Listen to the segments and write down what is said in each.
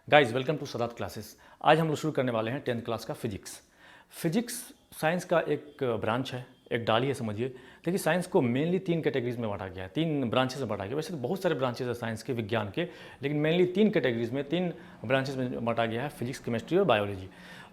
Guys welcome to Sadat classes. आज हम लोग शुरू करने वाले हैं 10th क्लास का फिजिक्स। फिजिक्स साइंस का एक ब्रांच है, एक डाली है समझिए। देखिए साइंस को मेनली 3 कैटेगरीज में बांटा गया है, 3 ब्रांचेस में बांटा गया। वैसे तो बहुत सारे ब्रांचेस हैं साइंस के, विज्ञान के, लेकिन मेनली 3 कैटेगरीज में, 3 ब्रांचेस में बांटा गया है, फिजिक्स, केमिस्ट्री और बायोलॉजी।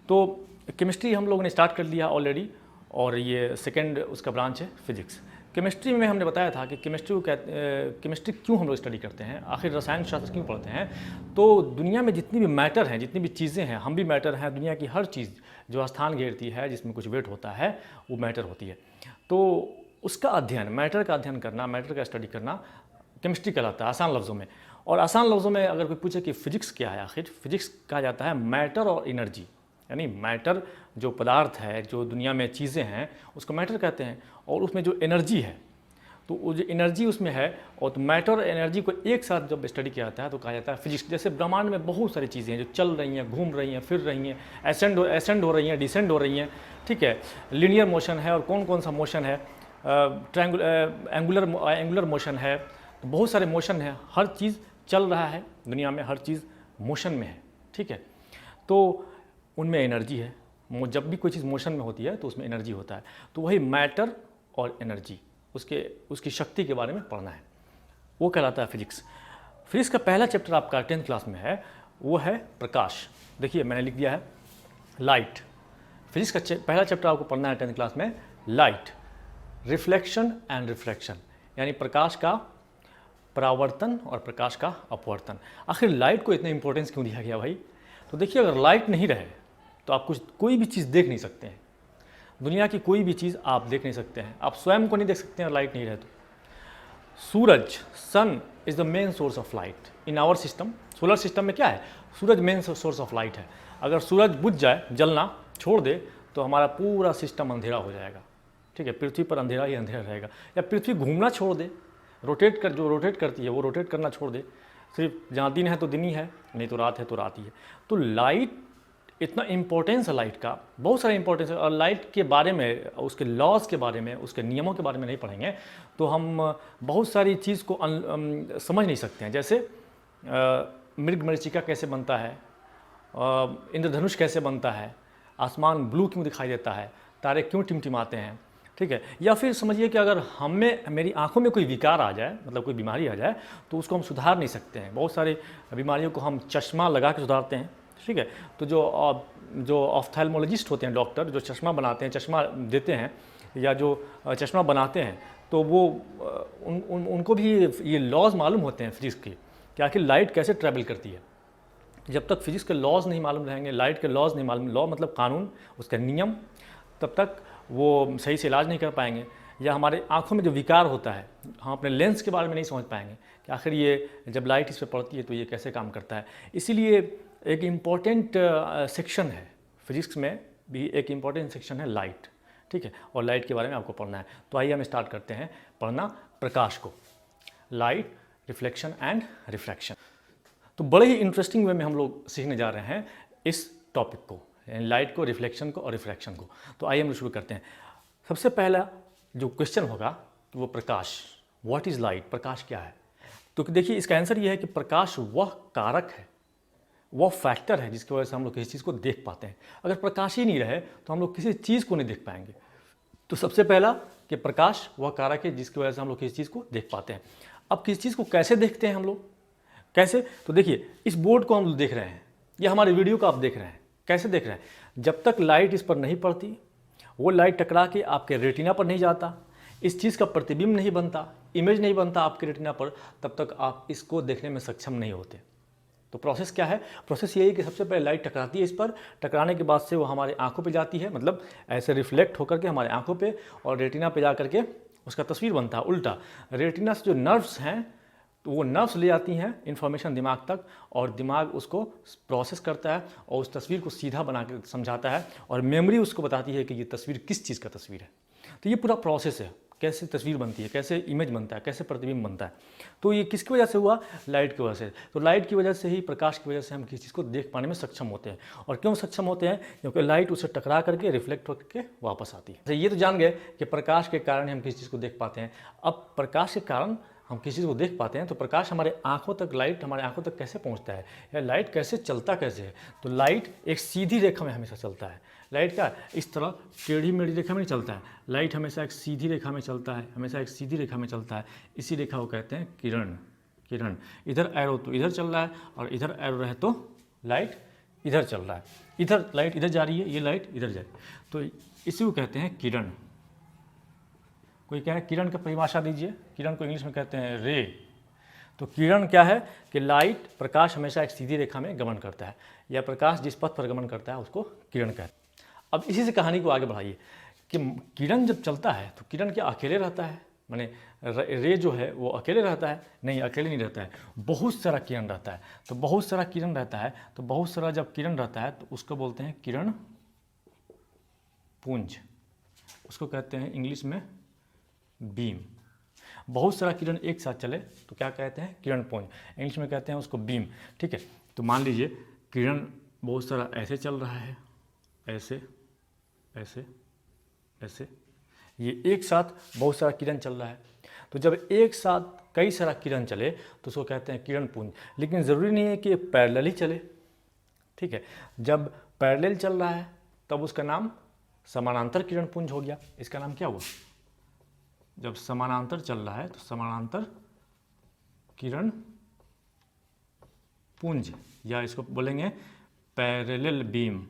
तो केमिस्ट्री हम लोगों ने स्टार्ट कर लिया ऑलरेडी और ये सेकेंड उसका ब्रांच है फिजिक्स। केमिस्ट्री में हमने बताया था कि केमिस्ट्री क्यों हम लोग स्टडी करते हैं, आखिर रसायन शास्त्र क्यों पढ़ते हैं। तो दुनिया में जितनी भी मैटर हैं, जितनी भी चीज़ें हैं, हम भी मैटर हैं, दुनिया की हर चीज़ जो स्थान घेरती है, जिसमें कुछ वेट होता है, वो मैटर होती है। तो उसका अध्ययन, मैटर का अध्ययन करना, मैटर का स्टडी करना केमिस्ट्री कहलाता है आसान लफ्ज़ों में। और आसान लफ्ज़ों में अगर कोई पूछे कि फिजिक्स क्या है, आखिर फिजिक्स कहा जाता है मैटर और एनर्जी, यानी मैटर जो पदार्थ है, जो दुनिया में चीज़ें हैं, उसको मैटर कहते हैं। और उसमें जो एनर्जी है, तो वो जो एनर्जी उसमें है, और तो मैटर और एनर्जी को एक साथ जब स्टडी किया जाता है तो कहा जाता है फिजिक्स। जैसे ब्रह्मांड में बहुत सारी चीज़ें हैं जो चल रही हैं, घूम रही हैं, फिर रही हैं, एसेंड हो रही हैं, डिसेंड हो रही हैं, ठीक है। लीनियर मोशन है और कौन कौन सा मोशन है, एंगुलर मोशन है, तो बहुत सारे मोशन है, हर चीज़ चल रहा है दुनिया में, हर चीज़ मोशन में है, ठीक है। तो उनमें एनर्जी है, जब भी कोई चीज़ मोशन में होती है तो उसमें एनर्जी होता है। तो वही मैटर और एनर्जी, उसकी शक्ति के बारे में पढ़ना है, वो कहलाता है फिजिक्स। फिजिक्स का पहला चैप्टर आपका 10th क्लास में है, वो है प्रकाश। देखिए मैंने लिख दिया है लाइट। फिजिक्स का पहला चैप्टर आपको पढ़ना है 10th क्लास में, लाइट, रिफ्लेक्शन एंड रिफ्रैक्शन, यानी प्रकाश का परावर्तन और प्रकाश का अपवर्तन। आखिर लाइट को इतना इंपॉर्टेंस क्यों दिया गया भाई? तो देखिए अगर लाइट नहीं रहे तो आप कोई भी चीज़ देख नहीं सकते हैं। दुनिया की कोई भी चीज़ आप देख नहीं सकते हैं, आप स्वयं को नहीं देख सकते हैं, लाइट नहीं रहे तो। सूरज, sun is the main source of light in our system. Solar system में क्या है? सूरज मेन सोर्स ऑफ लाइट है। अगर सूरज बुझ जाए, जलना छोड़ दे, तो हमारा पूरा सिस्टम अंधेरा हो जाएगा, ठीक है। पृथ्वी पर अंधेरा ही अंधेरा रहेगा। या पृथ्वी घूमना छोड़ दे, जो रोटेट करती है वो रोटेट करना छोड़ दे, सिर्फ जहाँ दिन है तो दिन ही है, नहीं तो रात है तो रात ही है। तो लाइट, इतना इम्पोर्टेंस है लाइट का, बहुत सारा इम्पोर्टेंस है। और लाइट के बारे में, उसके लॉज के बारे में, उसके नियमों के बारे में नहीं पढ़ेंगे तो हम बहुत सारी चीज़ को समझ नहीं सकते हैं। जैसे मृग मरीचिका कैसे बनता है, इंद्रधनुष कैसे बनता है, आसमान ब्लू क्यों दिखाई देता है, तारे क्यों टिमटिमाते हैं, ठीक है। या फिर समझिए कि अगर मेरी आंखों में कोई विकार आ जाए, मतलब कोई बीमारी आ जाए, तो उसको हम सुधार नहीं सकते हैं। बहुत सारी बीमारियों को हम चश्मा लगा के सुधारते हैं, ठीक है। तो जो ऑफ्थेल्मोलॉजिस्ट होते हैं, डॉक्टर जो चश्मा बनाते हैं, चश्मा देते हैं, या जो चश्मा बनाते हैं, तो वो उनको भी ये लॉज मालूम होते हैं फिजिक्स के, कि आखिर लाइट कैसे ट्रैवल करती है। जब तक फिजिक्स के लॉज नहीं मालूम रहेंगे, लाइट के लॉज नहीं मालूम, लॉ मतलब कानून, उसका नियम, तब तक वो सही से इलाज नहीं कर पाएंगे। या हमारे आंखों में जो विकार होता है, हम अपने लेंस के बारे में नहीं समझ पाएंगे कि आखिर ये जब लाइट इस पर पड़ती है तो ये कैसे काम करता है। इसीलिए एक इम्पॉर्टेंट सेक्शन है फिजिक्स में भी, एक इम्पॉर्टेंट सेक्शन है लाइट, ठीक है। और लाइट के बारे में आपको पढ़ना है। तो आइए हम स्टार्ट करते हैं पढ़ना प्रकाश को, लाइट, रिफ्लेक्शन एंड रिफ्रैक्शन। तो बड़े ही इंटरेस्टिंग वे में हम लोग सीखने जा रहे हैं इस टॉपिक को, लाइट को, रिफ्लेक्शन को और रिफ्रैक्शन को। तो आइए हम लोग शुरू करते हैं। सबसे पहला जो क्वेश्चन होगा वो प्रकाश, व्हाट इज़ लाइट, प्रकाश क्या है। तो देखिए इसका आंसर ये है कि प्रकाश वह कारक है, वह फैक्टर है जिसकी वजह से हम लोग किसी चीज़ को देख पाते हैं। अगर प्रकाश ही नहीं रहे तो हम लोग किसी चीज़ को नहीं देख पाएंगे। तो सबसे पहला कि प्रकाश वह कारक है जिसकी वजह से हम लोग किसी चीज़ को देख पाते हैं। अब किसी चीज़ को कैसे देखते हैं हम लोग, कैसे? तो देखिए इस बोर्ड को हम लोग देख रहे हैं, या हमारे वीडियो को आप देख रहे हैं, कैसे देख रहे हैं? जब तक लाइट इस पर नहीं पड़ती, वो लाइट टकरा के आपके रेटिना पर नहीं जाता, इस चीज़ का प्रतिबिंब नहीं बनता, इमेज नहीं बनता आपके रेटिना पर, तब तक आप इसको देखने में सक्षम नहीं होते। तो प्रोसेस क्या है? प्रोसेस यही है कि सबसे पहले लाइट टकराती है इस पर, टकराने के बाद से वो हमारे आंखों पे जाती है, मतलब ऐसे रिफ्लेक्ट होकर के हमारे आंखों पे और रेटिना पे जा करके उसका तस्वीर बनता है। उल्टा रेटिना से जो नर्व्स हैं, तो वो नर्व्स ले जाती हैं इन्फॉर्मेशन दिमाग तक, और दिमाग उसको प्रोसेस करता है और उस तस्वीर को सीधा बना के समझाता है, और मेमोरी उसको बताती है कि ये तस्वीर किस चीज़ का तस्वीर है। तो ये पूरा प्रोसेस है, कैसे तस्वीर बनती है, कैसे इमेज बनता है, कैसे प्रतिबिंब बनता है। तो ये किसकी वजह से हुआ? लाइट की वजह से। तो लाइट की वजह से ही, प्रकाश की वजह से हम किसी चीज़ को देख पाने में सक्षम होते हैं। और क्यों सक्षम होते हैं? क्योंकि लाइट उसे टकरा करके रिफ्लेक्ट होकर वापस आती है। तो ये तो जान गए कि प्रकाश के कारण हम किसी चीज़ को देख पाते हैं। अब प्रकाश के कारण हम किसी चीज़ को देख पाते हैं तो प्रकाश हमारे आंखों तक, लाइट हमारे आंखों तक कैसे पहुंचता है, या लाइट कैसे चलता कैसे है। तो लाइट एक सीधी रेखा में हमेशा चलता है। लाइट क्या इस तरह टेढ़ी मेढ़ी रेखा में नहीं चलता है, लाइट हमेशा एक सीधी रेखा में चलता है, हमेशा एक सीधी रेखा में चलता है। इसी रेखा को कहते हैं किरण। किरण, इधर एरो तो इधर चल रहा है और इधर एरो रहे तो लाइट इधर चल रहा है, इधर लाइट इधर जा रही है, ये लाइट इधर जा रही है, तो इसी को कहते हैं किरण। कोई कह रहा है किरण का परिभाषा दीजिए, किरण को इंग्लिश में कहते हैं रे। तो किरण क्या है कि लाइट, प्रकाश हमेशा एक सीधी रेखा में गमन करता है, या प्रकाश जिस पथ पर गमन करता है उसको किरण कहते हैं। अब इसी से कहानी को आगे बढ़ाइए कि किरण जब चलता है तो किरण क्या अकेले रहता है, माने रे जो है वो अकेले रहता है? नहीं, अकेले नहीं रहता है, बहुत सारा किरण रहता है। तो बहुत सारा किरण रहता है, तो बहुत सारा जब किरण रहता है तो उसको बोलते हैं किरण पुंज, उसको कहते हैं इंग्लिश में बीम। बहुत सारा किरण एक साथ चले तो क्या कहते हैं, किरण पुंज, इंग्लिश में कहते हैं उसको बीम। ठीक है, तो मान लीजिए किरण बहुत सारा ऐसे चल रहा है, ऐसे ऐसे ऐसे, ये एक साथ बहुत सारा किरण चल रहा है। तो जब एक साथ कई सारा किरण चले तो उसको कहते हैं किरण पुंज। लेकिन ज़रूरी नहीं है कि ये पैरेलल ही चले। ठीक है, जब पैरेलल चल रहा है तब उसका नाम समानांतर किरण पुंज हो गया। इसका नाम क्या हुआ? जब समानांतर चल रहा है तो समानांतर किरण पुंज, या इसको बोलेंगे पैरेलल बीम।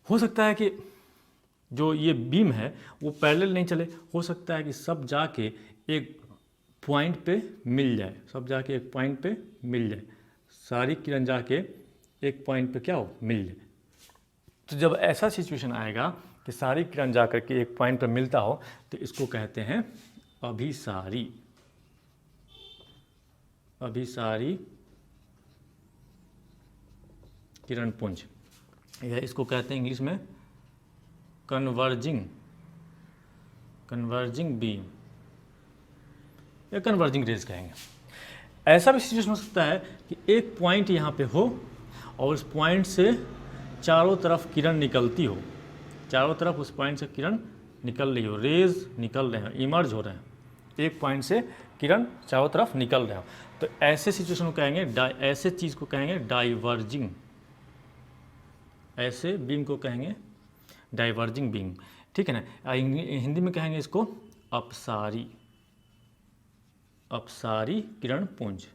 हो सकता है कि जो ये बीम है वो पैरेलल नहीं चले, हो सकता है कि सब जाके एक पॉइंट पे मिल जाए, सब जाके एक पॉइंट पे मिल जाए, सारी किरण जाके एक पॉइंट पे क्या हो, मिल जाए। तो जब ऐसा सिचुएशन आएगा कि सारी किरण जाकर के एक पॉइंट पर मिलता हो तो इसको कहते हैं अभिसारी। अभिसारी किरण पुंज, या इसको कहते हैं इंग्लिश में कन्वर्जिंग बीम या कन्वर्जिंग रेज कहेंगे। ऐसा भी सिचुएशन हो सकता है कि एक पॉइंट यहाँ पे हो और उस पॉइंट से चारों तरफ किरण निकलती हो, चारों तरफ उस पॉइंट से किरण निकल रही हो, रेज निकल रहे हैं, इमर्ज हो रहे हैं, एक पॉइंट से किरण चारों तरफ निकल रहे हो। तो ऐसे सिचुएशन को कहेंगे, ऐसे चीज़ को कहेंगे डाइवर्जिंग, ऐसे बीम को कहेंगे डाइवर्जिंग बीम। ठीक है ना, हिंदी में कहेंगे इसको अपसारी, अपसारी किरण पुंज।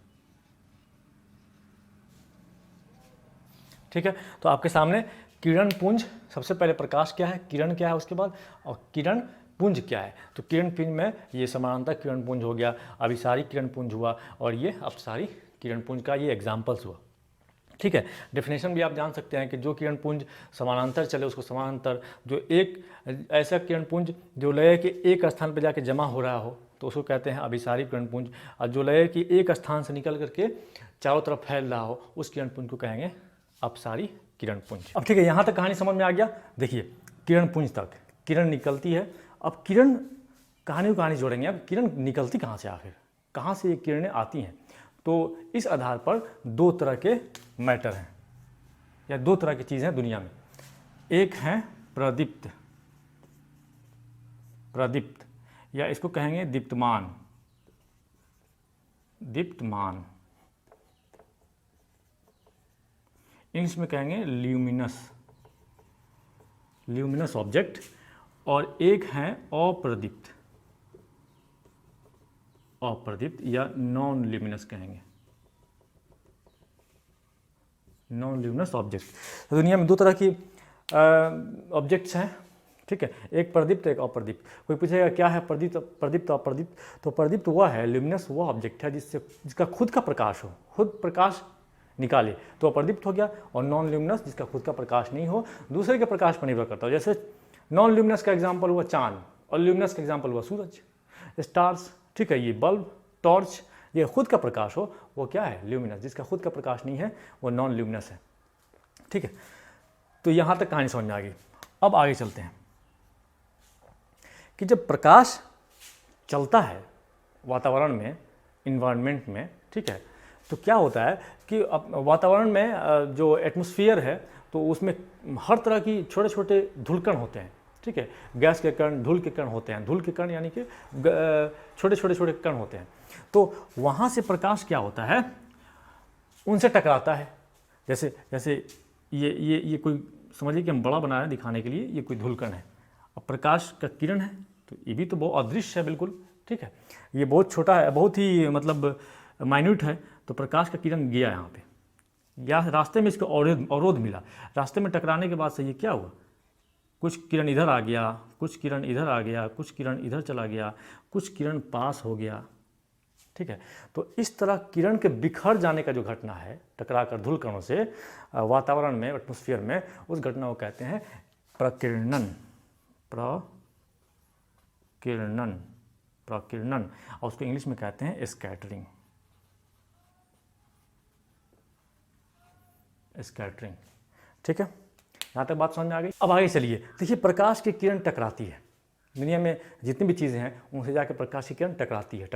ठीक है, तो आपके सामने किरण पुंज, सबसे पहले प्रकाश क्या है, किरण क्या है उसके बाद, और किरण पुंज क्या है। तो किरण पुंज में ये समानांतर किरण पुंज हो गया, अभिसारी किरण पुंज हुआ, और ये अपसारी किरण पुंज का ये एग्जाम्पल्स हुआ। ठीक है, डेफिनेशन भी आप जान सकते हैं कि जो किरण पुंज समानांतर चले उसको समानांतर, जो एक ऐसा किरण पुंज जो लय के एक स्थान पर जाके जमा हो रहा हो तो उसको कहते हैं अभिसारी किरण पुंज, और जो लय की एक स्थान से निकल करके चारों तरफ फैल रहा हो उस किरण पुंज को कहेंगे अपसारी किरण पुंज। अब ठीक है, यहाँ तक कहानी समझ में आ गया। देखिए किरण पुंज तक किरण निकलती है, अब किरण कहानी जोड़ेंगे। अब किरण निकलती कहाँ से, आखिर कहाँ से ये किरणें आती हैं? तो इस आधार पर दो तरह के मैटर हैं या दो तरह की चीज़ें हैं दुनिया में। एक है प्रदीप्त, प्रदीप्त या इसको कहेंगे दीप्तमान, दीप्तमान, इंग्लिश में कहेंगे ल्यूमिनस, ल्यूमिनस ऑब्जेक्ट। और एक है अप्रदीप्त, अप्रदीप्त या नॉन ल्यूमिनस कहेंगे, नॉन ल्यूमिनस ऑब्जेक्ट। तो दुनिया में दो तरह की ऑब्जेक्ट्स हैं। ठीक है, एक प्रदीप्त एक अप्रदीप्त। कोई पूछेगा क्या है प्रदीप्त, प्रदीप्त अप्रदीप्त? तो प्रदीप्त वह है, ल्यूमिनस वह ऑब्जेक्ट है जिसका खुद का प्रकाश हो, खुद प्रकाश निकाले तो अप्रदीप्त हो गया। और नॉन ल्यूमिनस जिसका खुद का प्रकाश नहीं हो, दूसरे के प्रकाश पर निर्भर करता हो। जैसे नॉन ल्यूमिनस का एग्जाम्पल हुआ चांद, और ल्यूमिनस का एग्जाम्पल हुआ सूरज, स्टार्स। ठीक है, ये बल्ब, टॉर्च, ये खुद का प्रकाश हो वो क्या है, ल्यूमिनस। जिसका खुद का प्रकाश नहीं है वो नॉन ल्यूमिनस है। ठीक है, तो यहाँ तक कहानी समझ में आ गई। अब आगे चलते हैं कि जब प्रकाश चलता है वातावरण में, इन्वायरमेंट में, ठीक है, तो क्या होता है कि वातावरण में जो एटमॉस्फेयर है तो उसमें हर तरह की छोटे छोटे धूलकण होते हैं, ठीक है। गैस के कण, धूल के कण होते हैं, धूल के कण यानी कि छोटे छोटे छोटे कण होते हैं। तो वहाँ से प्रकाश क्या होता है, उनसे टकराता है। जैसे जैसे ये कोई, समझिए कि हम बड़ा बना रहे हैं दिखाने के लिए, ये कोई धूल कण है, अब प्रकाश का किरण है तो ये भी तो बहुत अदृश्य है बिल्कुल, ठीक है। ये बहुत छोटा है, बहुत ही मतलब माइन्यूट है, तो प्रकाश का किरण गया यहाँ पे, या रास्ते में इसको अवरोध मिला, रास्ते में टकराने के बाद से ये क्या हुआ, कुछ किरण इधर आ गया, कुछ किरण इधर आ गया, कुछ किरण इधर चला गया, कुछ किरण पास हो गया, ठीक है। तो इस तरह किरण के बिखर जाने का जो घटना है टकराकर धूल कणों से वातावरण में, एटमॉस्फेयर में, उस घटना को कहते हैं प्रकीर्णन। प्रकीर्णन, प्रकीर्णन, और उसको इंग्लिश में कहते हैं स्कैटरिंग। स्कैटरिंग, ठीक है। यहाँ तक बात समझ में आ गई। अब आगे चलिए, देखिए प्रकाश की किरण टकराती है, दुनिया में जितनी भी चीज़ें हैं उनसे जाकर प्रकाश की किरण टकराती है,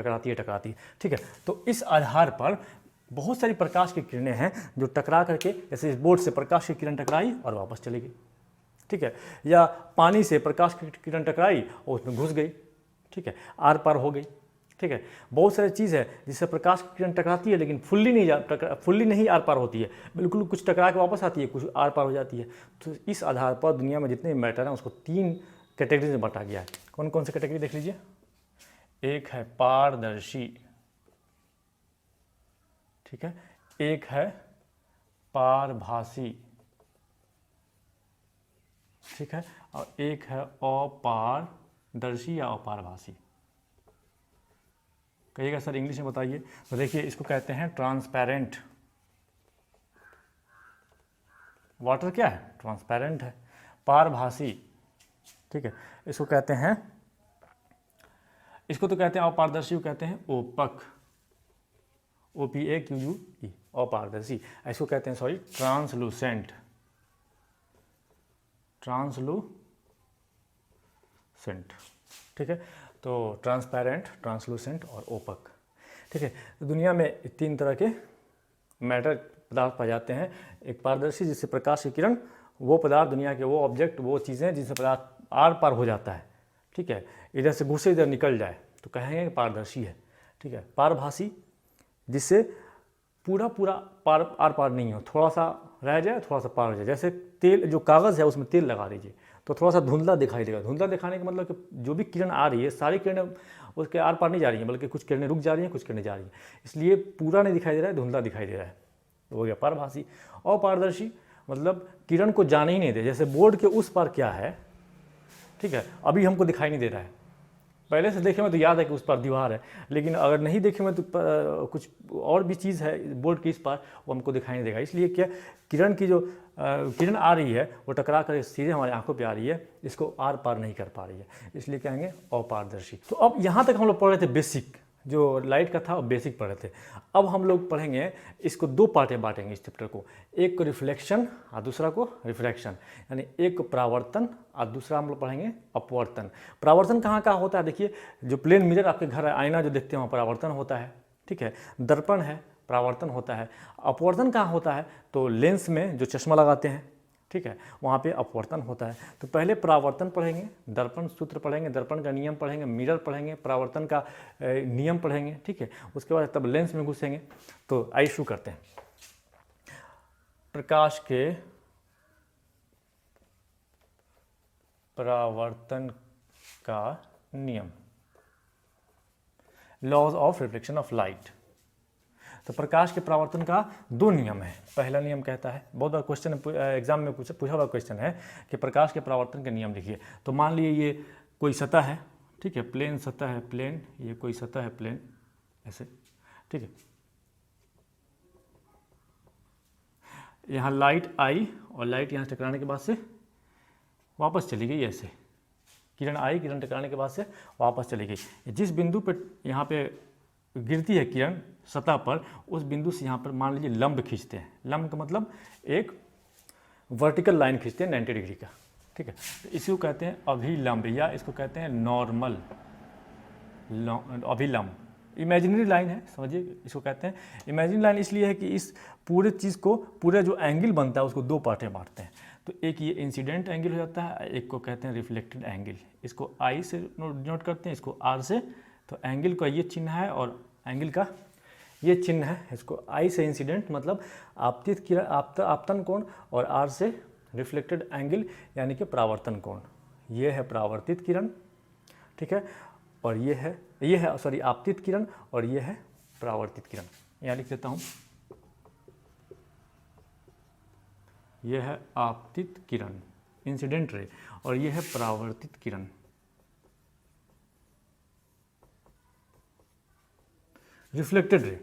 ठीक है। तो इस आधार पर बहुत सारी प्रकाश की किरणें हैं जो टकरा करके, जैसे इस बोर्ड से प्रकाश की किरण टकराई और वापस चली गई, ठीक है, या पानी से प्रकाश की किरण टकराई और उसमें घुस गई, ठीक है, आर पार हो गई, ठीक है। बहुत सारी चीज़ है जिससे प्रकाश की किरण टकराती है लेकिन फुल्ली नहीं आर पार होती है, बिल्कुल कुछ टकरा के वापस आती है, कुछ आर पार हो जाती है। तो इस आधार पर दुनिया में जितने मैटर हैं उसको 3 कैटेगरी में बांटा गया है। कौन कौन से कैटेगरी देख लीजिए। एक है पारदर्शी, ठीक है, एक है पारभासी, ठीक है, और एक है अपारदर्शी या अपारभासी। कहिएगा सर इंग्लिश में बताइए। तो देखिए इसको कहते हैं ट्रांसपेरेंट। वाटर क्या है, ट्रांसपेरेंट है। पारभासी, ठीक है, इसको कहते हैं, इसको तो कहते हैं अपारदर्शी को कहते हैं ओपक, OPAQUE, अपारदर्शी। इसको कहते हैं सॉरी ट्रांसलूसेंट, ट्रांसलूसेंट, ठीक है। तो ट्रांसपेरेंट, ट्रांसलूसेंट और ओपक, ठीक है। तो दुनिया में 3 तरह के मैटर पदार्थ पाए जाते हैं। एक पारदर्शी जिससे प्रकाश की किरण, वो पदार्थ दुनिया के वो ऑब्जेक्ट, वो चीज़ें जिनसे पदार्थ आर पार हो जाता है, ठीक है, इधर से घुसे इधर निकल जाए तो कहेंगे पारदर्शी है, ठीक है। पारभासी जिससे पूरा पार आर पार नहीं हो, थोड़ा सा रह जाए, थोड़ा सा पार हो जाए। जैसे तेल, जो कागज़ है उसमें तेल लगा दीजिए तो थोड़ा सा धुंधला दिखाई देगा। धुंधला दिखाने का मतलब कि जो भी किरण आ रही है सारी किरणें उसके आर पार नहीं जा रही हैं, बल्कि कुछ किरणें रुक जा रही हैं, कुछ किरणें जा रही हैं, इसलिए पूरा नहीं दिखाई दे रहा है, धुंधला दिखाई दे रहा है, तो हो गया पारभासी। और पारदर्शी मतलब किरण को जाने ही नहीं दे, जैसे बोर्ड के उस पार क्या है, ठीक है, अभी हमको दिखाई नहीं दे रहा है, पहले से देखे में तो याद है कि उस पार दीवार है, लेकिन अगर नहीं देखे में तो कुछ और भी चीज़ है बोर्ड के इस पार, वो हमको दिखाई नहीं देगा। इसलिए क्या, किरण की जो किरण आ रही है वो टकरा कर सीधे हमारी आंखों पे आ रही है, इसको आर पार नहीं कर पा रही है, इसलिए कहेंगे अपारदर्शी। तो अब यहाँ तक हम लोग पढ़ रहे थे बेसिक, जो लाइट का था वो बेसिक पढ़ रहे थे। अब हम लोग पढ़ेंगे इसको 2 पार्टें बांटेंगे इस चैप्टर को, एक को रिफ्लेक्शन और दूसरा को रिफ्रैक्शन, यानी एक को परावर्तन और दूसरा हम लोग पढ़ेंगे अपवर्तन। परावर्तन कहाँ कहाँ होता है, देखिए जो प्लेन मिरर आपके घर है, आईना जो देखते हैं वहाँ परावर्तन होता है, ठीक है, दर्पण है, परावर्तन होता है। अपवर्तन कहाँ होता है, तो लेंस में जो चश्मा लगाते हैं, ठीक है, वहाँ पे अपवर्तन होता है। तो पहले परावर्तन पढ़ेंगे, दर्पण सूत्र पढ़ेंगे, दर्पण का नियम पढ़ेंगे, मिरर पढ़ेंगे, परावर्तन का नियम पढ़ेंगे, ठीक है, उसके बाद तब लेंस में घुसेंगे। तो आइए शुरू करते हैं। प्रकाश के परावर्तन का नियम, laws of reflection of light. तो प्रकाश के परावर्तन का 2 नियम है। पहला नियम कहता है, बहुत बार क्वेश्चन एग्जाम में पूछा हुआ क्वेश्चन है कि प्रकाश के परावर्तन के नियम लिखिए। तो मान लीजिए ये कोई सतह है, ठीक है, प्लेन सतह है, प्लेन, ये कोई सतह है प्लेन, ऐसे, ठीक है, यहाँ लाइट आई और लाइट यहाँ टकराने के बाद से वापस चली गई, ऐसे किरण आई, किरण टकराने के बाद से वापस चली गई। जिस बिंदु पे यहाँ पे गिरती है किरण सतह पर, उस बिंदु से यहाँ पर मान लीजिए लंब खींचते हैं। लंब का मतलब एक वर्टिकल लाइन खींचते हैं 90 डिग्री का, ठीक है, तो इसको कहते हैं अभिलंब, या इसको कहते हैं नॉर्मल अभिलंब। इमेजिनरी लाइन है, समझिए, इसको कहते हैं इमेजिनरी लाइन इसलिए है कि इस पूरे चीज़ को, पूरे जो एंगल बनता है उसको 2 पार्ट में बांटते हैं। तो एक ये इंसिडेंट एंगल हो जाता है, एक को कहते हैं रिफ्लेक्टेड एंगल। इसको आई से नोट करते हैं, इसको आर से। तो एंगल का ये चिन्ह है और एंगल का ये चिन्ह है। इसको आई से इंसिडेंट मतलब आपतित किरण, आपतन कोण, और आर से रिफ्लेक्टेड एंगल यानी कि परावर्तन कोण। ये है परावर्तित किरण, ठीक है, और ये है सॉरी आपतित किरण, और ये है परावर्तित किरण। यहाँ लिख देता हूँ, यह है आपतित किरण इंसिडेंट रे, और यह है परावर्तित किरण रिफ्लेक्टेड रे।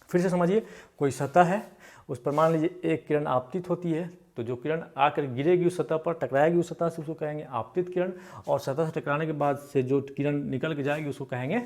फिर से समझिए, कोई सतह है, उस पर मान लीजिए एक किरण आपतित होती है, तो जो किरण आकर गिरेगी उस सतह पर, टकराएगी उस सतह से, उसको कहेंगे आपतित किरण, और सतह से टकराने के बाद से जो किरण निकल के जाएगी उसको कहेंगे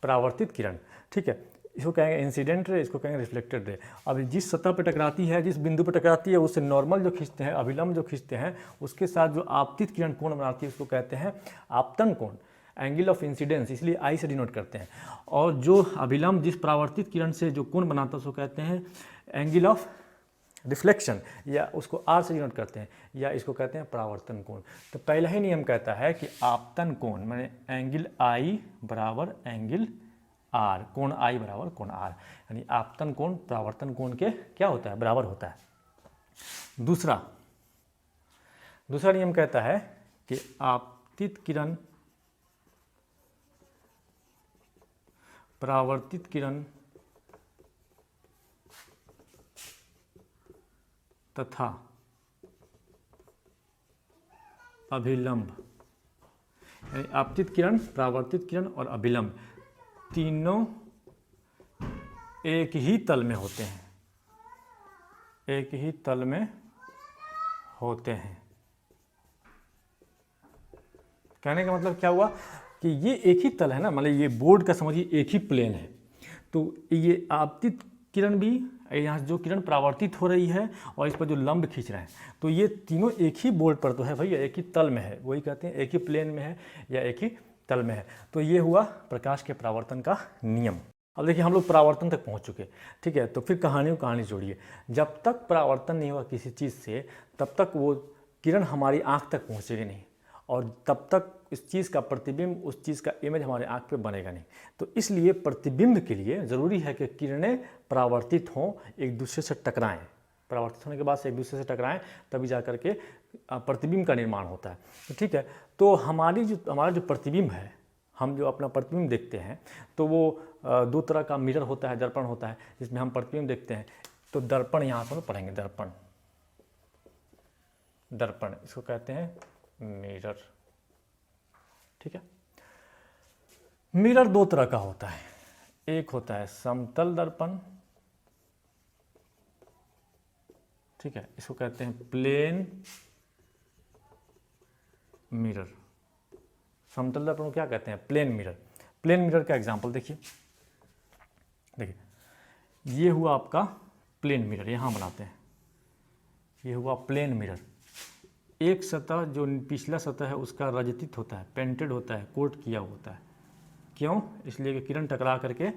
परावर्तित किरण, ठीक है। इसको कहेंगे इंसिडेंट रे, इसको कहेंगे रिफ्लेक्टेड रे। अब जिस सतह पर टकराती है, जिस बिंदु पर टकराती है, उससे नॉर्मल जो खींचते हैं, अभिलंब जो खींचते हैं, उसके साथ जो आपतित किरण कोण बनाती है उसको कहते हैं आपतन कोण, एंगल ऑफ इंसिडेंस, इसलिए आई से डिनोट करते हैं। और जो अभिलंब जिस परावर्तित किरण से जो कोण बनाता है उसको कहते हैं एंगल ऑफ रिफ्लेक्शन, या उसको आर से डिनोट करते हैं, या इसको कहते हैं परावर्तन कोण। तो पहला ही नियम कहता है कि आपतन कोण माने एंगल आई बराबर एंगल आर, कोण आई बराबर कोण आर, यानी आपतन कोण परावर्तन कोण के क्या होता है, बराबर होता है। दूसरा नियम कहता है कि आपतित किरण परावर्तित किरण तथा अभिलंब, यानी आपतित किरण, परावर्तित किरण और अभिलंब तीनों एक ही तल में होते हैं, एक ही तल में होते हैं। कहने का मतलब क्या हुआ कि ये एक ही तल है ना, मतलब ये बोर्ड का समझिए एक ही प्लेन है, तो ये आपतित किरण भी, यहाँ जो किरण परावर्तित हो रही है और इस पर जो लंब खींच रहे हैं, तो ये तीनों एक ही बोर्ड पर तो है भैया, एक ही तल में है, वही कहते हैं एक ही प्लेन में है या एक ही तल में है। तो ये हुआ प्रकाश के परावर्तन का नियम। अब देखिए हम लोग परावर्तन तक पहुंच चुके, ठीक है। तो फिर कहानी जोड़िए, जब तक परावर्तन नहीं हुआ किसी चीज़ से तब तक वो किरण हमारी आँख तक पहुँचेगी नहीं, और तब तक इस चीज़ का प्रतिबिंब, उस चीज़ का इमेज हमारे आँख पे बनेगा नहीं। तो इसलिए प्रतिबिंब के लिए ज़रूरी है कि किरणें परावर्तित हों, एक दूसरे से टकराएं, परावर्तित होने के बाद से एक दूसरे से टकराएं, तभी जा कर के प्रतिबिंब का निर्माण होता है, तो ठीक है। तो हमारा जो प्रतिबिंब है, हम जो अपना प्रतिबिंब देखते हैं, तो वो दो तरह का मिरर होता है, दर्पण होता है, जिसमें हम प्रतिबिंब देखते हैं। तो दर्पण यहाँ पर पढ़ेंगे, दर्पण इसको कहते हैं मिरर, ठीक है। मिरर दो तरह का होता है, एक होता है समतल दर्पण, ठीक है, इसको कहते हैं प्लेन मिरर। समतल दर्पण को क्या कहते हैं, प्लेन मिरर। प्लेन मिरर का एग्जांपल देखिए, ये हुआ आपका प्लेन मिरर, यहाँ बनाते हैं, ये हुआ प्लेन मिरर। एक सतह जो पिछला सतह है उसका रजतित होता है, पेंटेड होता है, कोट किया होता है। क्यों? इसलिए कि किरण टकरा करके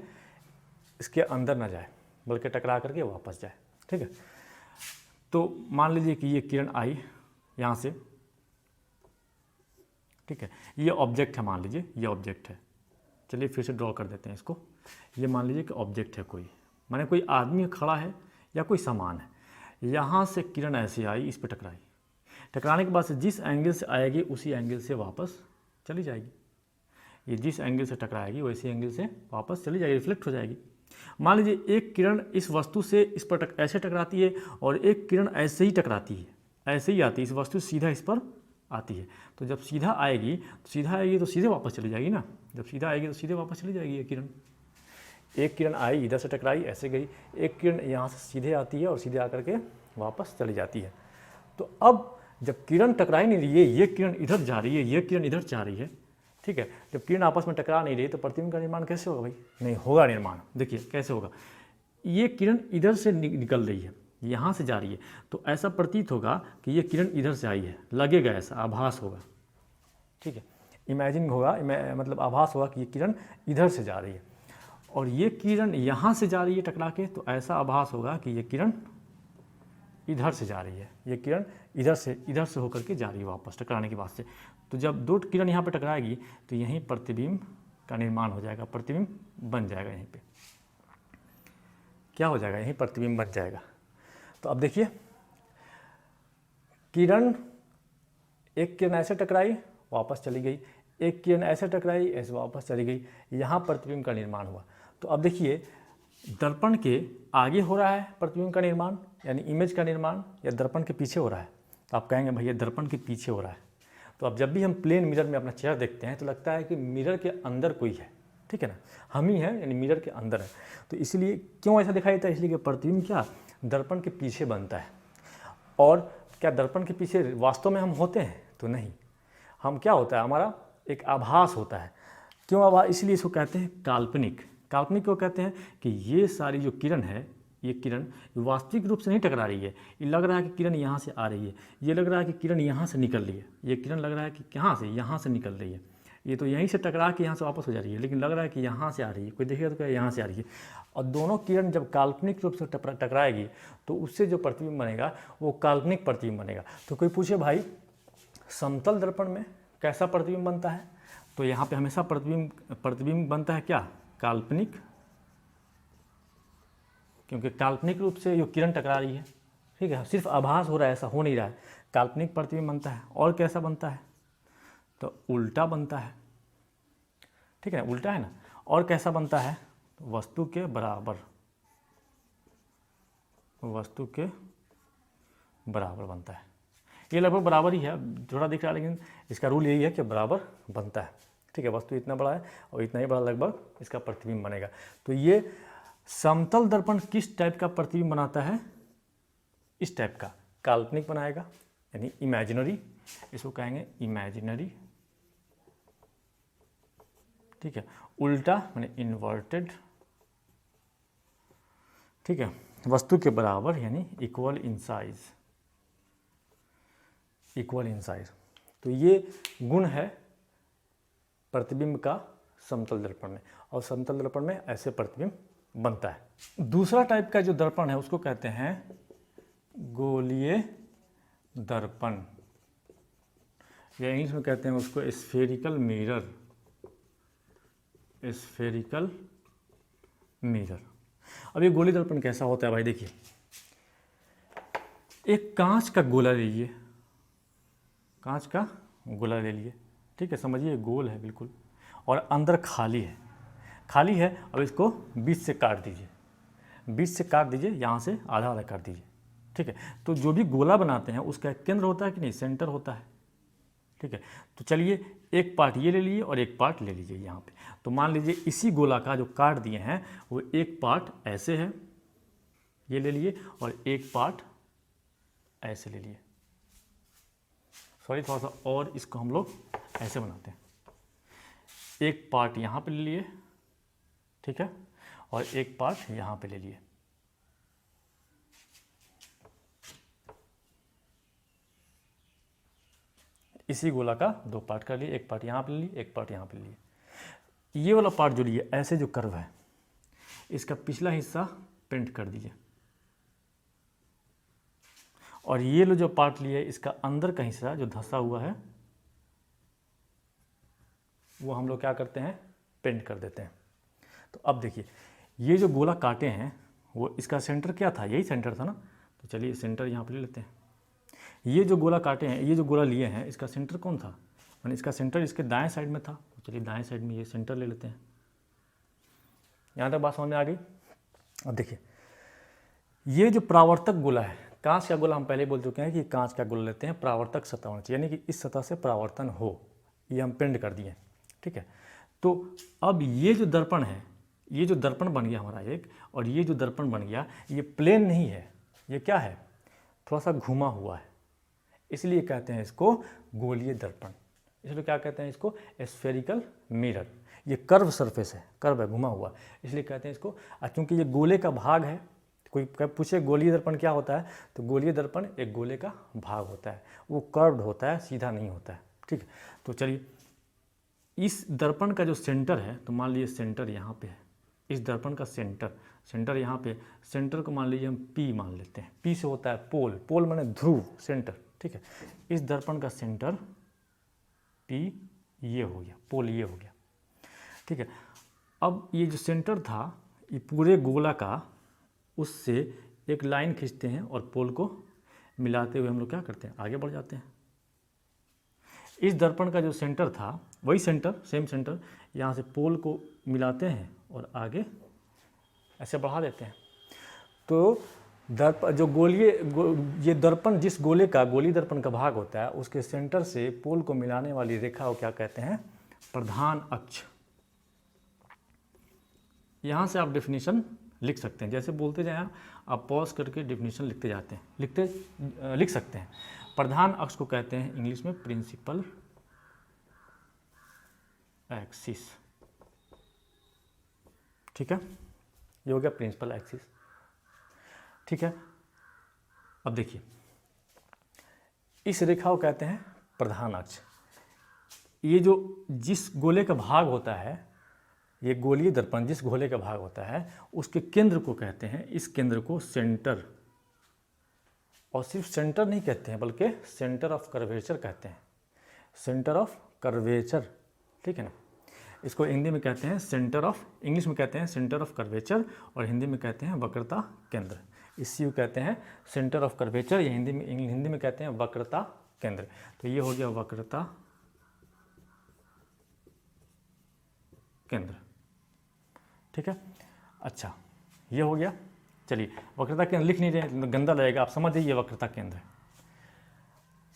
इसके अंदर ना जाए, बल्कि टकरा करके वापस जाए, ठीक है। तो मान लीजिए कि ये किरण आई यहाँ से, ठीक है, ये ऑब्जेक्ट है, मान लीजिए ये ऑब्जेक्ट है। चलिए फिर से ड्रॉ कर देते हैं इसको। ये मान लीजिए कि ऑब्जेक्ट है कोई, माने कोई आदमी खड़ा है या कोई सामान है। यहाँ से किरण ऐसे आई, इस पर टकराई, टकराने के बाद से जिस एंगल से आएगी उसी एंगल से वापस चली जाएगी। ये जिस एंगल से टकराएगी वैसे एंगल से वापस चली जाएगी, रिफ्लेक्ट हो जाएगी। मान लीजिए एक किरण इस वस्तु से इस पर ऐसे टकराती है और एक किरण ऐसे ही टकराती है, ऐसे ही आती है, इस वस्तु से सीधा इस पर आती है। तो जब सीधा आएगी तो सीधे वापस चली जाएगी ना, जब सीधा आएगी तो सीधे वापस चली जाएगी ये किरण। एक किरण आई, इधर से टकराई, ऐसे गई, एक किरण यहाँ से सीधे आती है और सीधे आकर के वापस चली जाती है। तो अब जब किरण टकरा ही नहीं रही है, ये किरण इधर जा रही है, ये किरण इधर जा रही है, ठीक है। जब किरण आपस में टकरा नहीं रही तो प्रतिबिंब का निर्माण कैसे होगा भाई? नहीं होगा निर्माण। देखिए कैसे होगा, ये किरण इधर से निकल रही है, यहाँ से जा रही है, तो ऐसा प्रतीत होगा कि ये किरण इधर से आई है, लगेगा, ऐसा आभास होगा, ठीक है, इमेजिन होगा, मतलब आभास होगा कि ये किरण इधर से जा रही है। और ये किरण यहाँ से जा रही है टकरा के, तो ऐसा आभास होगा कि ये किरण इधर से जा रही है, ये किरण इधर से होकर के जा रही है वापस टकराने के बाद से। तो जब दो किरण यहाँ पे टकराएगी तो यहीं प्रतिबिंब का निर्माण हो जाएगा, प्रतिबिंब बन जाएगा, यहीं पे क्या हो जाएगा, यहीं प्रतिबिंब बन जाएगा। तो अब देखिए किरण, एक किरण ऐसे टकराई वापस चली गई, एक किरण ऐसे टकराई ऐसे वापस चली गई, यहाँ प्रतिबिंब का निर्माण हुआ। तो अब देखिए दर्पण के आगे हो रहा है प्रतिबिंब का निर्माण यानी इमेज का निर्माण, या दर्पण के पीछे हो रहा है। तो आप कहेंगे भैया दर्पण के पीछे हो रहा है। तो अब जब भी हम प्लेन मिरर में अपना चेहरा देखते हैं तो लगता है कि मिरर के अंदर कोई है, ठीक है ना, हम ही हैं यानी मिरर के अंदर है। तो इसलिए क्यों ऐसा दिखाई देता है, इसलिए कि प्रतिबिंब क्या दर्पण के पीछे बनता है। और क्या दर्पण के पीछे वास्तव में हम होते हैं, तो नहीं, हम क्या होता है, हमारा एक आभास होता है। क्यों आभास, इसलिए इसको कहते हैं काल्पनिक। काल्पनिक क्यों कहते हैं कि ये सारी जो किरण है, ये किरण वास्तविक रूप से नहीं टकरा रही है। ये लग रहा है कि किरण यहाँ से आ रही है, ये लग रहा है कि किरण यहाँ से निकल रही है, ये किरण लग रहा है कि कहाँ से, यहाँ से निकल रही है, ये तो यहीं से टकरा के यहाँ से वापस हो जा रही है, लेकिन लग रहा है कि यहाँ से आ रही है। कोई देखेगा तो क्या यहाँ से आ रही है। और दोनों किरण जब काल्पनिक रूप से टकराएगी तो उससे जो प्रतिबिंब बनेगा वो काल्पनिक प्रतिबिंब बनेगा। तो कोई पूछे भाई समतल दर्पण में कैसा प्रतिबिंब बनता है, तो यहाँ पे हमेशा प्रतिबिंब बनता है क्या, काल्पनिक, क्योंकि काल्पनिक रूप से जो किरण टकरा रही है, ठीक है, सिर्फ आभास हो रहा है, ऐसा हो नहीं रहा है, काल्पनिक प्रतिबिंब बनता है। और कैसा बनता है, तो उल्टा बनता है, ठीक है, उल्टा है ना। और कैसा बनता है, वस्तु के बराबर, वस्तु के बराबर बनता है। ये लगभग बराबर ही है, थोड़ा दिख रहा है, लेकिन इसका रूल यही है कि बराबर बनता है, ठीक है। वस्तु इतना बड़ा है और इतना ही बड़ा लगभग इसका प्रतिबिंब बनेगा। तो ये समतल दर्पण किस टाइप का प्रतिबिंब बनाता है, इस टाइप का काल्पनिक बनाएगा यानी इमेजिनरी, इसको कहेंगे इमेजिनरी, ठीक है। उल्टा माने इन्वर्टेड, ठीक है। वस्तु के बराबर यानी equal in size, equal in size. तो ये गुण है प्रतिबिंब का समतल दर्पण में, और समतल दर्पण में ऐसे प्रतिबिंब बनता है। दूसरा टाइप का जो दर्पण है उसको कहते हैं गोलीय दर्पण, या इंग्लिश में कहते हैं उसको स्फेरिकल मिरर, स्फेरिकल मिरर। अब ये गोलीय दर्पण कैसा होता है भाई, देखिए एक कांच का गोला ले लीजिए, कांच का गोला ले लिए, ठीक है, समझिए गोल है बिल्कुल, और अंदर खाली है, खाली है। अब इसको बीच से काट दीजिए, बीच से काट दीजिए, यहाँ से आधा आधा काट दीजिए, ठीक है। तो जो भी गोला बनाते हैं उसका एक केंद्र होता है कि नहीं, सेंटर होता है, ठीक है। तो चलिए एक पार्ट ये ले लिए और एक पार्ट ले लीजिए यहाँ पे। तो मान लीजिए इसी गोला का जो काट दिए हैं वो एक पार्ट ऐसे है, ये ले लिए, और एक पार्ट ऐसे ले लिए, सॉरी थोड़ा सा, और इसको हम लोग ऐसे बनाते हैं, एक पार्ट यहाँ पे ले लिए, ठीक है, और एक पार्ट यहाँ पे ले लिए। इसी गोला का दो पार्ट कर लिए, एक पार्ट यहाँ पे ले लिए, एक पार्ट यहाँ पे ले लिए। ये वाला पार्ट जो लिए, ऐसे जो कर्व है इसका पिछला हिस्सा पेंट कर दीजिए, और ये लो जो पार्ट लिए इसका अंदर का हिस्सा जो धंसा हुआ है वो हम लोग क्या करते हैं, पेंट कर देते हैं। तो अब देखिए ये जो गोला काटे हैं वो इसका सेंटर क्या था, यही सेंटर था ना। तो चलिए सेंटर यहाँ पे ले लेते हैं। ये जो गोला काटे हैं, ये जो गोला लिए हैं, इसका सेंटर कौन था, मैंने इसका सेंटर इसके दाएं साइड में था। तो चलिए दाएं साइड में ये सेंटर ले लेते हैं। यहाँ तक बात समझ में आ गई। अब देखिए ये जो परावर्तक गोला है, कांच का गोला हम पहले बोल चुके हैं कि कांच का गोला लेते हैं, परावर्तक सतह होना चाहिए, यानी कि इस सतह से परावर्तन हो, ये हम पेंट कर दिए, ठीक है। तो अब ये जो दर्पण है, ये जो दर्पण बन गया हमारा एक, और ये जो दर्पण बन गया ये प्लेन नहीं है, ये क्या है, थोड़ा सा घुमा हुआ है, इसलिए कहते हैं इसको गोलीय दर्पण। इसलिए क्या कहते हैं इसको, स्फेरिकल मिरर। ये कर्व सरफेस है, कर्व है, घुमा हुआ, इसलिए कहते हैं इसको। क्योंकि ये गोले का भाग है, कोई पूछे गोलीय दर्पण क्या होता है, तो गोलीय दर्पण एक गोले का भाग होता है, वो कर्व्ड होता है, सीधा नहीं होता है, ठीक है। तो चलिए इस दर्पण का जो सेंटर है, तो मान लीजिए सेंटर यहाँ पे है, इस दर्पण का सेंटर यहाँ पे, सेंटर को मान लीजिए हम P मान लेते हैं। P से होता है पोल, पोल माने ध्रुव, सेंटर, ठीक है। इस दर्पण का सेंटर P ये हो गया, पोल ये हो गया, ठीक है। अब ये जो सेंटर था ये पूरे गोला का, उससे एक लाइन खींचते हैं और पोल को मिलाते हुए हम लोग क्या करते हैं, आगे बढ़ जाते हैं। इस दर्पण का जो सेंटर था वही सेंटर, सेम सेंटर, यहाँ से पोल को मिलाते हैं और आगे ऐसे बढ़ा देते हैं। तो दर्पण जो ये दर्पण जिस गोले का, गोली दर्पण का भाग होता है, उसके सेंटर से पोल को मिलाने वाली रेखा को क्या कहते हैं, प्रधान अक्ष। यहाँ से आप डेफिनेशन लिख सकते हैं, जैसे बोलते जाएं आप पॉज करके डेफिनेशन लिखते जाते हैं, लिख सकते हैं। प्रधान अक्ष को कहते हैं इंग्लिश में प्रिंसिपल एक्सिस, ठीक है। ये हो गया प्रिंसिपल एक्सिस, ठीक है। अब देखिए इस रेखा को कहते हैं प्रधान अक्ष। ये जो जिस गोले का भाग होता है, ये गोलीय दर्पण जिस गोले का भाग होता है, उसके केंद्र को कहते हैं, इस केंद्र को सेंटर, और सिर्फ सेंटर नहीं कहते हैं बल्कि सेंटर ऑफ कर्वेचर कहते हैं, सेंटर ऑफ कर्वेचर, ठीक है ना। इसको हिंदी में कहते हैं सेंटर ऑफ, इंग्लिश में कहते हैं सेंटर ऑफ कर्वेचर, और हिंदी में कहते हैं वक्रता केंद्र। इसी को कहते हैं सेंटर ऑफ कर्वेचर, या हिंदी में कहते हैं वक्रता केंद्र। तो ये हो गया वक्रता केंद्र, ठीक है। अच्छा ये हो गया। चलिए वक्रता केंद्र लिख नहीं रहे, गंदा लगेगा, आप समझ जाइए वक्रता केंद्र।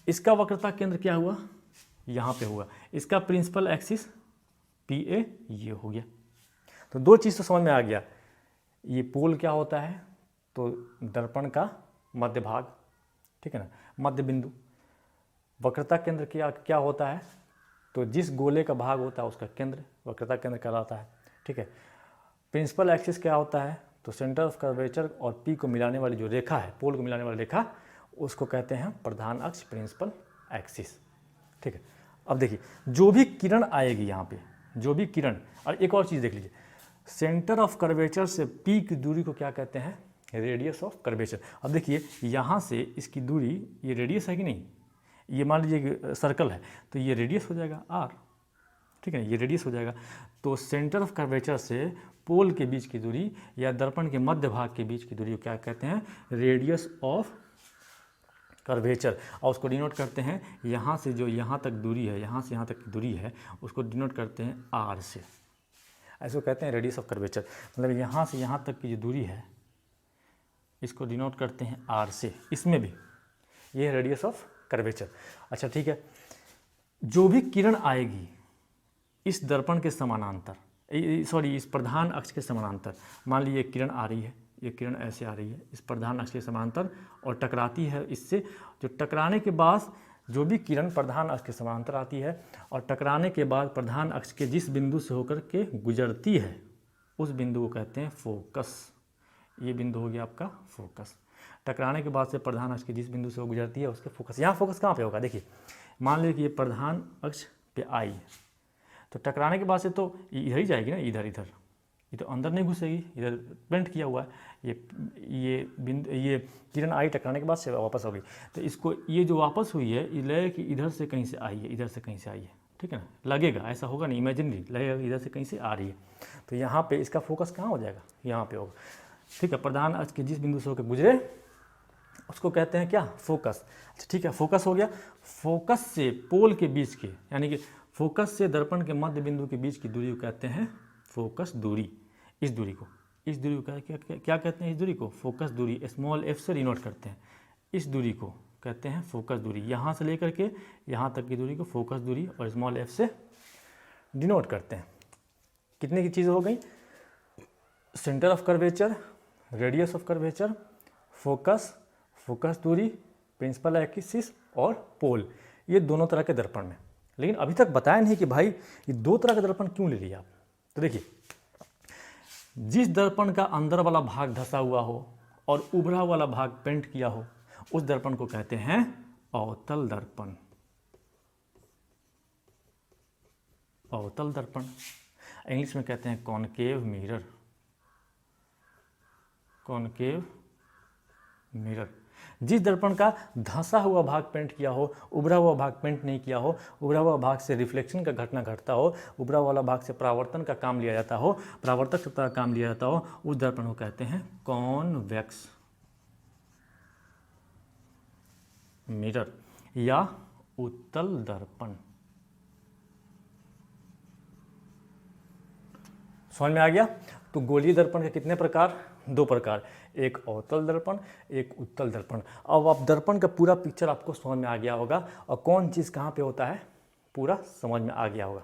इसका वक्रता केंद्र क्या हुआ, यहाँ पे हुआ। इसका प्रिंसिपल एक्सिस PA ये हो गया। तो दो चीज़ तो समझ में आ गया, ये पोल क्या होता है, तो दर्पण का मध्य भाग, ठीक है ना, मध्य बिंदु। वक्रता केंद्र क्या होता है, तो जिस गोले का भाग होता है उसका केंद्र वक्रता केंद्र कहलाता है, ठीक है। प्रिंसिपल एक्सिस क्या होता है, तो सेंटर ऑफ कर्वेचर और P को मिलाने वाली जो रेखा है, पोल को मिलाने वाली रेखा, उसको कहते हैं प्रधान अक्ष, प्रिंसिपल एक्सिस, ठीक है। अब देखिए जो भी किरण आएगी यहाँ पे, जो भी किरण, और एक और चीज़ देख लीजिए, सेंटर ऑफ कर्वेचर से P की दूरी को क्या कहते हैं, रेडियस ऑफ कर्वेचर। अब देखिए यहाँ से इसकी दूरी, ये रेडियस है कि नहीं, ये मान लीजिए सर्कल है, तो ये रेडियस हो जाएगा R, ठीक है, ये रेडियस हो जाएगा। तो सेंटर ऑफ कर्वेचर से पोल के बीच की दूरी या दर्पण के मध्य भाग के बीच की दूरी को क्या कहते हैं, रेडियस ऑफ कर्वेचर। और उसको डिनोट करते हैं, यहाँ से जो यहाँ तक दूरी है, यहाँ से यहाँ तक की दूरी है, उसको डिनोट करते हैं R से, ऐसे कहते हैं रेडियस ऑफ कर्वेचर। मतलब यहाँ से यहाँ तक की जो दूरी है, इसको डिनोट करते हैं R से, इसमें भी ये है रेडियस ऑफ कर्वेचर। अच्छा ठीक है, जो भी किरण आएगी इस दर्पण के समानांतर, इस प्रधान अक्ष के समानांतर, मान लीजिए किरण आ रही है, ये किरण ऐसे आ रही है इस प्रधान अक्ष के समानांतर और टकराती है इससे, जो टकराने के बाद जो भी किरण प्रधान अक्ष के समानांतर आती है और टकराने के बाद प्रधान अक्ष के जिस बिंदु से होकर के गुजरती है, उस बिंदु को कहते हैं फोकस। ये बिंदु हो गया आपका फोकस। टकराने के बाद से प्रधान अक्ष के जिस बिंदु से वो गुजरती है उसके फोकस। यहाँ फोकस कहाँ पे होगा, देखिए मान लीजिए कि ये प्रधान अक्ष पे आई है, तो टकराने के बाद से तो इधर ही जाएगी ना, इधर इधर, ये तो अंदर नहीं घुसेगी, इधर पेंट किया हुआ है, ये किरण आई टकराने के बाद से वापस हो गई, तो इसको ये जो वापस हुई है ये लगे कि इधर से कहीं से आई है, इधर से कहीं से आई है, ठीक है ना, लगेगा, ऐसा होगा नहीं, इमेजिनरी लगेगा इधर से कहीं से आ रही है। तो यहाँ पे इसका फोकस कहाँ हो जाएगा, यहाँ पे होगा, ठीक है। प्रधान अक्ष के जिस बिंदु से होकर गुजरे उसको कहते हैं क्या, फोकस। अच्छा ठीक है, फोकस हो गया। फोकस से पोल के बीच के, यानी कि फोकस से दर्पण के मध्य बिंदु के बीच की दूरी को कहते हैं फोकस दूरी। इस दूरी को क्या कहते हैं, इस दूरी को फोकस दूरी, स्मॉल f से डिनोट करते हैं। इस दूरी को कहते हैं फोकस दूरी, यहाँ से लेकर के यहाँ तक की दूरी को फोकस दूरी और स्मॉल f से डिनोट करते हैं। कितने की चीज़ें हो गई, centre of curvature, radius of curvature, focus, focus दूरी, प्रिंसिपल एक्सिस और पोल, ये दोनों तरह के दर्पण में। लेकिन अभी तक बताया नहीं कि भाई ये दो तरह के दर्पण क्यों ले लिया आप। तो देखिए, जिस दर्पण का अंदर वाला भाग धंसा हुआ हो और उभरा वाला भाग पेंट किया हो, उस दर्पण को कहते हैं अवतल दर्पण। अवतल दर्पण इंग्लिश में कहते हैं कॉनकेव मिरर, कॉनकेव मिरर। जिस दर्पण का धंसा हुआ भाग पेंट किया हो, उभरा हुआ भाग पेंट नहीं किया हो, उभरा हुआ भाग से रिफ्लेक्शन का घटना घटता हो, उभरा वाला भाग से परावर्तन का काम लिया जाता हो, परावर्तक का काम लिया जाता हो, उस दर्पण को कहते हैं कॉन्वेक्स मिरर या उत्तल दर्पण। समझ में आ गया? तो गोलीय दर्पण के कितने प्रकार? 2 प्रकार, एक अवतल दर्पण, एक उत्तल दर्पण। अब आप दर्पण का पूरा पिक्चर आपको समझ में आ गया होगा और कौन चीज़ कहाँ पे होता है पूरा समझ में आ गया होगा।